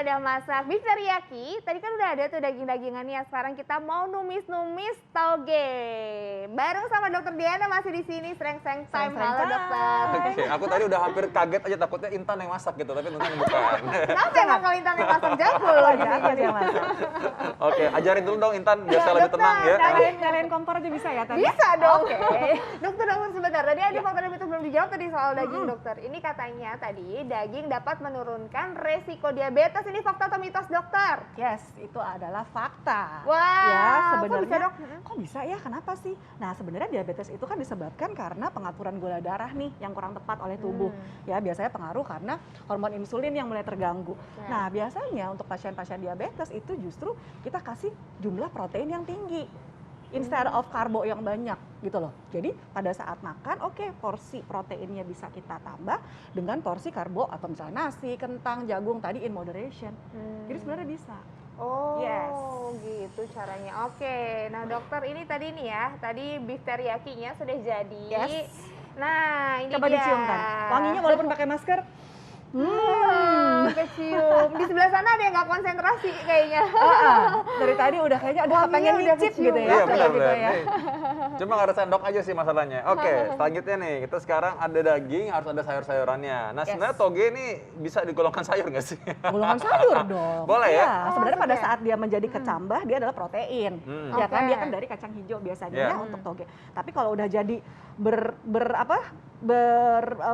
udah masak beef teriyaki. Tadi kan udah ada tuh daging-dagingannya. Sekarang kita mau numis-numis toge. Bareng sama Dokter Diana masih di sini. Sreng-sreng time. Halo dokter. Oke, aku tadi udah hampir kaget aja takutnya Intan yang masak gitu, tapi untung bukan. Kenapa emang kalau Intan yang masak jago? Yang masak. Oke, ajarin dulu dong Intan biar saya lebih tenang ya. Nyalain kompor aja bisa ya tadi? Bisa dong. Oke. Dokter sebentar. Tadi ada faktor yang belum dijawab tadi soal daging dokter. Ini katanya tadi daging dapat menurunkan resiko diabetes. Ini fakta atau mitos dokter? Yes, itu adalah fakta. Wah, Ya, kok sebenarnya bisa, Dok? kok bisa ya? Kenapa sih? Nah, sebenarnya diabetes itu kan disebabkan karena pengaturan gula darah nih yang kurang tepat oleh tubuh. Ya, biasanya pengaruh karena hormon insulin yang mulai terganggu. Ya. Nah, biasanya untuk pasien-pasien diabetes itu justru kita kasih jumlah protein yang tinggi instead of karbo yang banyak gitu loh. Jadi pada saat makan, oke, porsi proteinnya bisa kita tambah dengan porsi karbo atau misalnya nasi, kentang, jagung tadi in moderation. Jadi sebenarnya bisa. Oh, Yes. gitu caranya. Oke, nah dokter ini tadi nih ya, tadi beef teriyakinya sudah jadi. Yes. Nah, ini Coba dia. diciumkan. Wanginya walaupun pakai masker. Kecium. Di sebelah sana ada yang nggak konsentrasi kayaknya. Dari tadi udah kayaknya udah Wanginya pengen udah nyicip kecium. gitu ya. Iya kayak benar gitu benar. ya. Nih. Cuma nggak ada sendok aja sih masalahnya. Oke, selanjutnya nih kita sekarang ada daging, harus ada sayur-sayurannya. Nah sebenarnya toge ini bisa digolongkan sayur nggak sih? Golongan sayur dong. Boleh ya? Iya, sebenarnya pada oke. saat dia menjadi kecambah dia adalah protein. Ya kan Oke. dia kan dari kacang hijau biasanya Iya. ya untuk toge. Tapi kalau udah jadi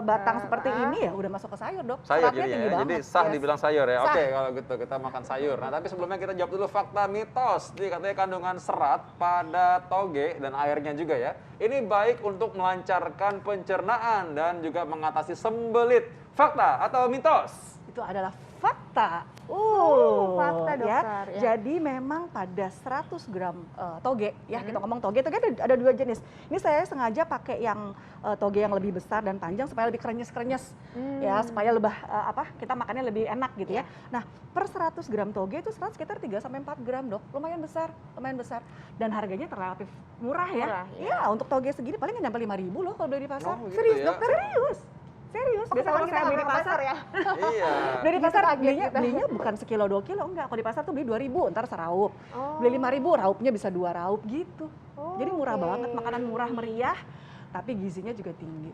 batang seperti ini ya udah masuk ke sayur, Dok. Sayur Seratnya jadinya tinggi ya. Jadi banget. sah Yes. dibilang sayur ya. Sah. Oke, kalau gitu kita makan sayur. Nah, tapi sebelumnya kita jawab dulu fakta mitos. Jadi katanya kandungan serat pada toge dan airnya juga ya. Ini baik untuk melancarkan pencernaan dan juga mengatasi sembelit. Fakta atau mitos? Itu adalah fakta. Fakta, Ya. dokter, ya. Jadi memang pada 100 gram toge, ya kita ngomong toge ada dua jenis. Ini saya sengaja pakai yang toge yang lebih besar dan panjang supaya lebih krenyes-krenyes, ya supaya lebih kita makannya lebih enak gitu ya. Nah per 100 gram toge itu serat sekitar 3-4 gram dok, lumayan besar. Dan harganya relatif murah ya. Murah, ya. Iya untuk toge segini paling nggak nyampe 5.000 loh kalau beli di pasar. Oh, gitu Serius ya. dokter, serius. Biasa Kalau kalau kita saya beli di nggak pasar ya. Iya. beli di Gitu pasar kaget kita. belinya bukan sekilo 2 kilo enggak. Kalau di pasar tuh beli 2.000 ntar seraup. Oh. Beli 5.000 raupnya bisa 2 raup gitu. Oh, Jadi murah oke. banget, makanan murah meriah tapi gizinya juga tinggi.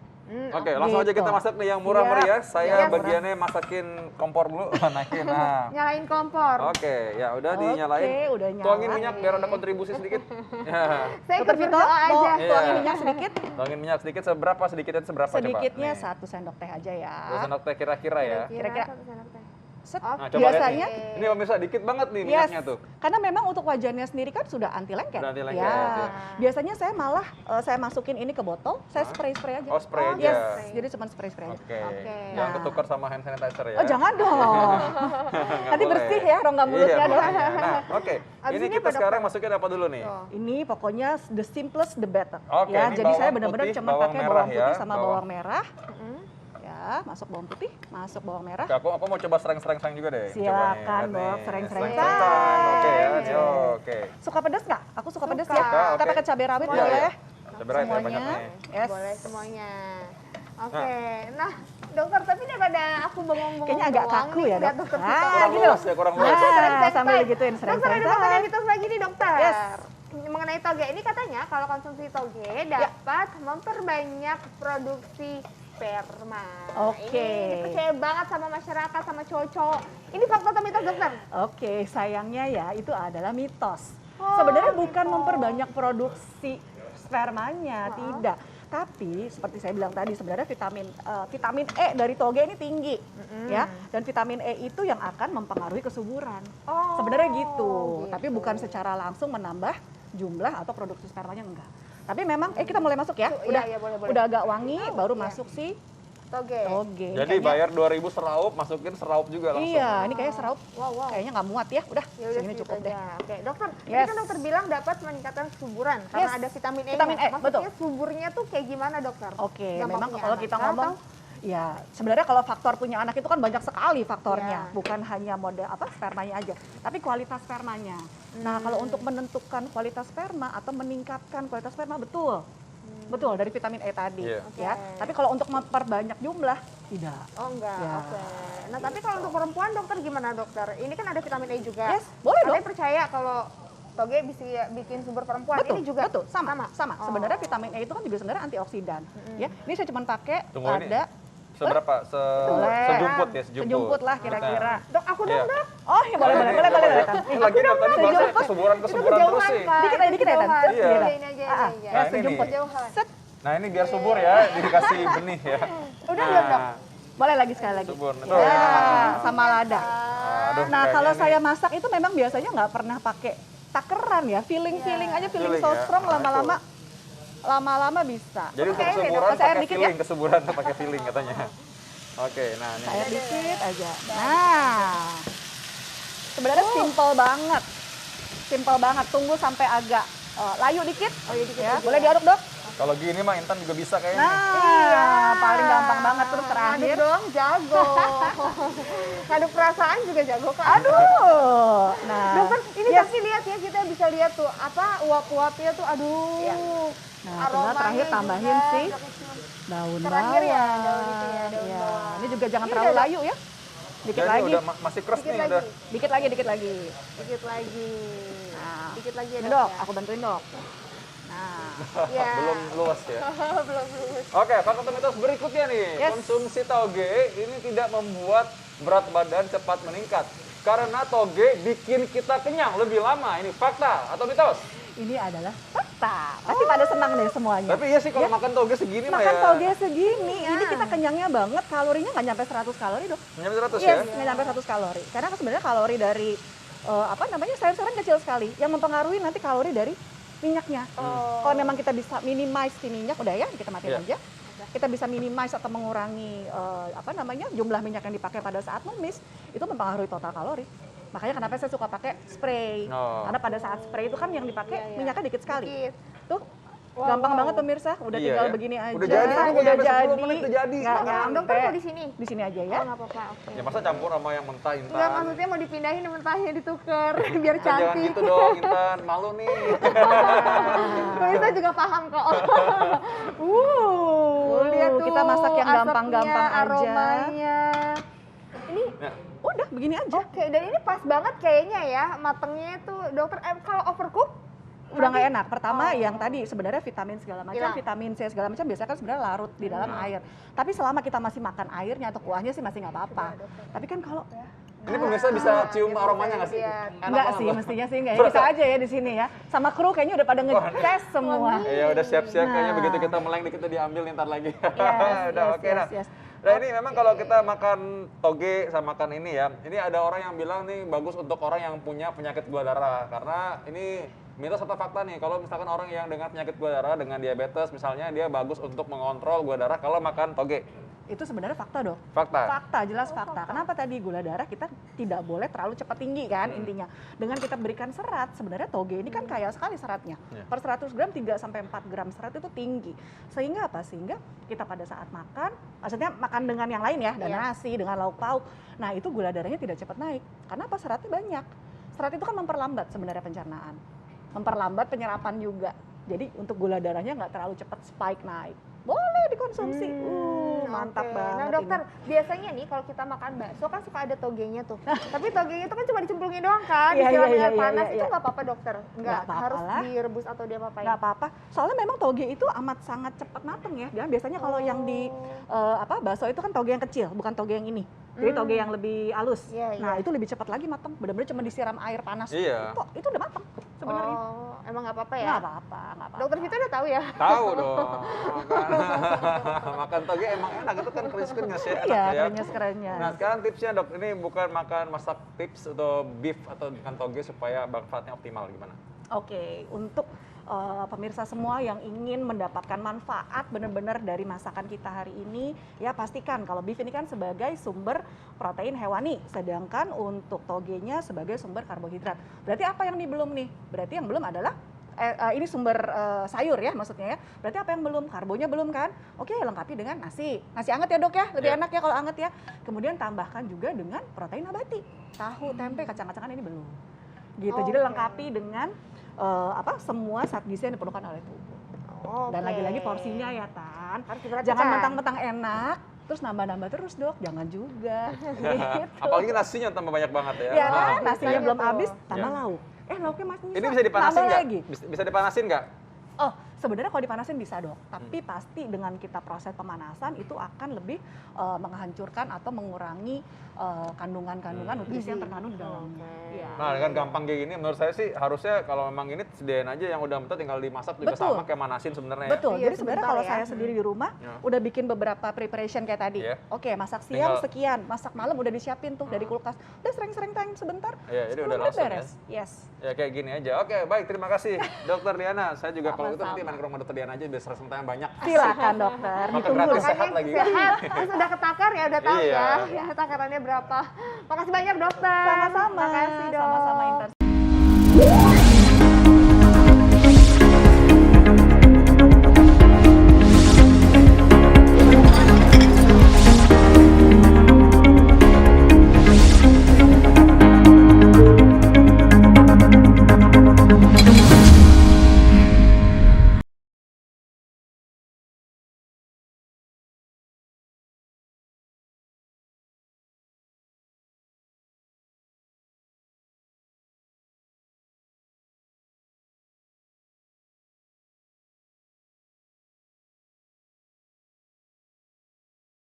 Oke, langsung aja Gitu. kita masak nih yang murah Siap. meriah. Saya Yes. bagiannya masakin kompor dulu, naikin. Nah. Nyalain kompor. Oke, ya udah Oke, dinyalain. udah nyala. Tuangin minyak biar ada kontribusi sedikit. Ya. Saya ikut Dokter Vito, berdoa mau aja. Iya. tuangin minyak sedikit? Tuangin minyak sedikit seberapa? Sedikitnya itu seberapa Sedikitnya coba? 1 sendok teh aja ya. 2 sendok teh kira-kira ya. Kira-kira. satu sendok teh. Set. Oke. Nah, coba Biasanya lihat nih. Ini pemirsa dikit banget nih Yes, minyaknya tuh. karena memang untuk wajannya sendiri kan sudah anti lengket. Sudah anti lengket, Ya. ya. Biasanya saya malah saya masukin ini ke botol, saya spray aja. Oh, spray aja. Yes, jadi cuma spray aja. Oke. Oke. Jangan Nah. ketukar sama hand sanitizer ya. Oh jangan dong. Nggak Nanti boleh. bersih ya rongga mulutnya Iya, dong. makanya. Nah, oke. Abis Ini ini kita apa, sekarang dokter? masukin apa dulu nih? Tuh. Ini pokoknya the simplest the better. Oke, Ya, ini jadi saya bawang benar-benar putih, cuma bawang pakai merah bawang ya, putih sama bawang. bawang merah. Ya, masuk bawang putih, masuk bawang merah. Oke, aku mau coba sereng-sereng juga deh. Coba nih, Silakan, lihat nih. Dok, sereng-sereng. Sereng-sereng. Oke ya, yo, oke. Suka pedas nggak? Aku suka pedas Suka. ya. Suka, Kita oke. pakai cabai rawit Iya, boleh iya. ya. Cabai rawit ya, banyak Semuanya. nih. Yes. Boleh semuanya. Oke. Nah, dokter tapi daripada aku bengong-bengong Kayaknya agak doang kaku nih, ya, lihat Dok. dokter Ah, Vito. Kurang gitu. luas ya, kurang luas. Nah, sambil time. digituin Dokter ada sereng-sereng. pertanyaan mitos lagi nih dokter. Yes. Mengenai toge ini katanya kalau konsumsi toge dapat memperbanyak produksi sperma. Oke. Ini dipercaya banget sama masyarakat, sama cowok-cowok. Ini fakta atau mitos dokter? Oke, sayangnya ya itu adalah mitos. Oh, Sebenarnya bukan mitos. memperbanyak produksi spermanya, tidak. Tapi seperti saya bilang tadi sebenarnya vitamin E dari toge ini tinggi, ya. Dan vitamin E itu yang akan mempengaruhi kesuburan. Oh, Sebenarnya gitu. gitu. Tapi bukan secara langsung menambah jumlah atau produksi spermanya enggak. Tapi memang kita mulai masuk ya. Iya, iya, boleh, boleh. Udah agak wangi, baru Iya. masuk si Toge. toge. Jadi Kayaknya- bayar 2.000 seraup, masukin seraup juga langsung. Iya, ini kayaknya seraup. Wow. Kayaknya nggak muat ya. Udah, Ya udah segini segitu cukup deh. aja. Oke, dokter. Tadi Yes. kan dokter bilang dapat meningkatkan kesuburan karena Yes. ada vitamin E. Vitamin E, Maksudnya betul. suburnya tuh kayak gimana, dokter? Oke, Gampang memang punya kalau anak. kita Atau- ngomong ya sebenarnya kalau faktor punya anak itu kan banyak sekali faktornya, Iya. bukan hanya mode spermanya aja, tapi kualitas spermanya. Nah, kalau untuk menentukan kualitas sperma atau meningkatkan kualitas sperma betul. Betul dari vitamin E tadi Iya. ya. Oke. Tapi kalau untuk memperbanyak jumlah Tidak. Oh enggak, Ya. oke. Nah tapi kalau untuk perempuan dokter gimana dokter? Ini kan ada vitamin E juga. Yes, boleh dong. Katanya percaya kalau toge bisa bikin subur perempuan. Betul, Ini juga betul, sama. Oh. Sebenarnya vitamin E itu kan juga sebenarnya antioksidan. Ya, ini saya cuma pakai Tunggu, ini ada seberapa? Boleh. Sejumput ya, sejumput. sejumput lah kira-kira. Dok, aku dong, Iya. Dok. Oh, ya boleh, boleh, boleh, boleh. Ini lagi dong tadi bahasnya sejumput. kesuburan-kesuburan Itu terus sih. kejauhan, Kak. Dikit aja, dikit aja, Tan. Kejauhan. Iya. Ini aja, Ah, ini aja. Nah, ini sejumput. nih. Kejauhan. Set. Nah ini biar subur ya, dikasih benih ya. Udah belum, Dok? Boleh lagi sekali lagi. Subur. Ya, sama lada. Aduh, Nah, kayaknya kalau nih. saya masak itu memang biasanya nggak pernah pakai takeran ya, feeling aja, feeling Feeling so ya. strong Nah, lama-lama bisa. Jadi untuk Pakai air kesuburan dong, kasih air pakai dikit ya. feeling, kesuburan tuh pakai feeling katanya. Oke, nah ini. Air dikit aja. Nah, sebenarnya simple banget. Tunggu sampai agak layu dikit. Ya, boleh diaduk dok. Kalau gini mah Intan juga bisa kayaknya. Nah, paling gampang banget terus Ngaduk terakhir. dong, jago. Ngaduk perasaan juga jago, Kak. Aduh. Nah, Dokter, ini yes. tapi lihat ya, kita bisa lihat tuh apa uap-uapnya tuh, aduh. Iya. Nah, tinggal Aromanya terakhir juga tambahin sih udah kecium. daun Terakhir ya, bawang. daun itu ya, daun Ya, bawang. ini juga jangan Ini terlalu udah- layu ya. Dikit Jadi lagi. udah masih keras Dikit nih lagi. udah. Dikit lagi. Dikit lagi. Nah, Dikit lagi ya, ini Dok. dok, ya? aku bantuin dok. Nah, Iya. Belum luas ya. Belum lulus. Oke, fakta mitos berikutnya nih. Yes. Konsumsi toge ini tidak membuat berat badan cepat meningkat. Karena toge bikin kita kenyang lebih lama. Ini fakta atau mitos? ini adalah fakta. Pasti pada senang deh semuanya. Tapi iya sih kalau makan toge segini mah Makan ya. toge segini, ini kita kenyangnya banget, kalorinya nggak nyampe 100 kalori dok. Nyampe 100 ya? Yes, nggak nyampe 100 kalori. Karena sebenarnya kalori dari sayur-sayuran kecil sekali. Yang mempengaruhi nanti kalori dari minyaknya. Kalau memang kita bisa minimize si minyak, udah ya kita matiin Iya. aja. Kita bisa minimize atau mengurangi jumlah minyak yang dipakai pada saat numis, itu mempengaruhi total kalori. Makanya kenapa saya suka pakai spray. Oh. Karena pada saat spray itu kan yang dipakai Iya, iya. minyaknya dikit sekali. Dikit. Tuh, Wow, gampang wow. banget pemirsa, udah Iya, tinggal ya. begini aja. Udah jadi, udah sampai 10 jadi. menit udah jadi. Nggak Dokter, nyampe. dokter mau di sini? Di sini aja ya. Oh, nggak apa-apa, oke. Ya masa campur sama yang mentah Intan? Enggak, maksudnya mau dipindahin mentahnya ditukar biar Kan jangan cantik. gitu dong Intan, malu nih. Pemirsa juga paham kok. Lihat tuh kita masak yang asapnya, gampang-gampang aja. aromanya. Ini Nah, Udah begini aja. oke, dan ini pas banget kayaknya ya, matengnya tuh dokter. Kalau overcook Udah nggak nanti- enak. Pertama Oh. yang tadi sebenarnya vitamin segala macam, Hilang. vitamin C segala macam biasanya kan sebenarnya larut di dalam air. Tapi selama kita masih makan airnya atau kuahnya sih masih nggak apa-apa. Tapi kan kalau ini pemirsa bisa cium gitu, aromanya saya nggak sih? lihat. Enak enggak banget sih, loh. mestinya sih enggak. Ya, bisa aja ya di sini ya. Sama kru kayaknya udah pada ngeces semua. Ya udah siap-siap kayaknya Nah. begitu kita meleng dikit diambil ntar lagi. Yes, Udah yes, oke yes, nah. yes. Nah ini memang kalau kita makan toge sama makan ini ya, ini ada orang yang bilang nih bagus untuk orang yang punya penyakit gula darah karena ini mitos atau fakta nih kalau misalkan orang yang dengan penyakit gula darah dengan diabetes misalnya dia bagus untuk mengontrol gula darah kalau makan toge. Itu sebenarnya fakta dong. Fakta. Fakta, jelas fakta. Kenapa tadi gula darah kita tidak boleh terlalu cepat tinggi kan intinya. Dengan kita berikan serat, sebenarnya toge ini kan kaya sekali seratnya. Iya. Per 100 gram 3 sampai 4 gram serat itu tinggi. Sehingga apa? Sehingga kita pada saat makan, maksudnya makan dengan yang lain ya, dan Iya. nasi, dengan lauk pauk. Nah, itu gula darahnya tidak cepat naik. Karena apa? Seratnya banyak. Serat itu kan memperlambat sebenarnya pencernaan. Memperlambat penyerapan juga. Jadi untuk gula darahnya nggak terlalu cepat spike naik. Boleh dikonsumsi. Mantap Oke. banget. Nah dokter, biasanya nih kalau kita makan bakso kan suka ada togenya tuh. Tapi togenya itu kan cuma dicemplungin doang kan, Iya, disiram iya, air iya, panas. iya, Itu iya. nggak apa-apa dokter? Nggak apa-apa harus lah. direbus atau diapa-apain? Nggak apa-apa. Soalnya memang toge itu amat sangat cepat mateng ya. Dan biasanya kalau yang di bakso itu kan toge yang kecil, bukan toge yang ini. Jadi toge yang lebih halus. Iya, Nah, iya. itu lebih cepat lagi mateng. Benar-benar cuma disiram air panas. Iya. Kok itu udah mateng sebenarnya. Oh, emang nggak apa-apa ya? Nggak apa-apa, nggak apa-apa. Dokter Vita udah tahu ya? Tahu dong. Makan toge emang enak itu kan keris-keris ya. Iya, enak ya. kerenyes-kerenyes. Nah sekarang tipsnya dok, ini bukan makan masak tips atau beef atau ikan toge supaya manfaatnya optimal gimana? Oke, untuk pemirsa semua yang ingin mendapatkan manfaat benar-benar dari masakan kita hari ini, ya pastikan kalau beef ini kan sebagai sumber protein hewani, sedangkan untuk togenya sebagai sumber karbohidrat. Berarti apa yang belum nih? Berarti yang belum adalah ini sumber sayur ya maksudnya ya. Berarti apa yang belum? Karbonya belum kan? Oke, lengkapi dengan nasi. Nasi anget ya dok ya, lebih Iya. enak ya kalau anget ya. Kemudian tambahkan juga dengan protein nabati. Tahu, tempe, kacang-kacangan ini belum. Gitu. Jadi Oke. lengkapi dengan semua zat gizi yang diperlukan oleh tubuh. Dan Oke. lagi-lagi porsinya ya Tan. Harus diperhatikan. Jangan mentang-mentang enak, terus nambah-nambah terus dok, jangan juga. Gitu. Apalagi nasinya tambah banyak banget ya. Ya kan, Nah, nasinya biasanya belum tuh. habis, tambah Ya. lauk. Lauknya masih Ini bisa dipanasin tambah nggak? lagi. Bisa dipanasin nggak? Oh, sebenarnya kalau dipanasin bisa dok, tapi pasti dengan kita proses pemanasan itu akan lebih menghancurkan atau mengurangi kandungan-kandungan nutrisi yang terkandung di dalamnya. Oke. Iya. Nah, dengan gampang kayak gini, menurut saya sih harusnya kalau memang ini sediain aja yang udah mentah tinggal dimasak juga Betul. sama kayak manasin sebenarnya. Betul. Iya, Jadi sebenarnya sebentar kalau ya. saya sendiri di rumah Ya. udah bikin beberapa preparation kayak tadi. Iya. Oke, masak siang Tinggal- sekian, masak malam udah disiapin tuh dari kulkas. Udah sering-sering time sebentar. Iya, jadi 10 udah menit langsung beres. Yes. Ya kayak gini aja. Oke, baik, terima kasih Dokter Diana. Saya juga kalau gitu nanti Sama-sama. main ke rumah Dokter Diana aja biar sering tanya banyak. Silakan dokter. Makan Ditunggu gratis. loh. Sehat lagi. Sehat, terus udah ketakar ya udah tahu Iya. ya takarannya berapa. Makasih banyak dokter. Sama-sama. Makasih dok. Sama-sama Intan.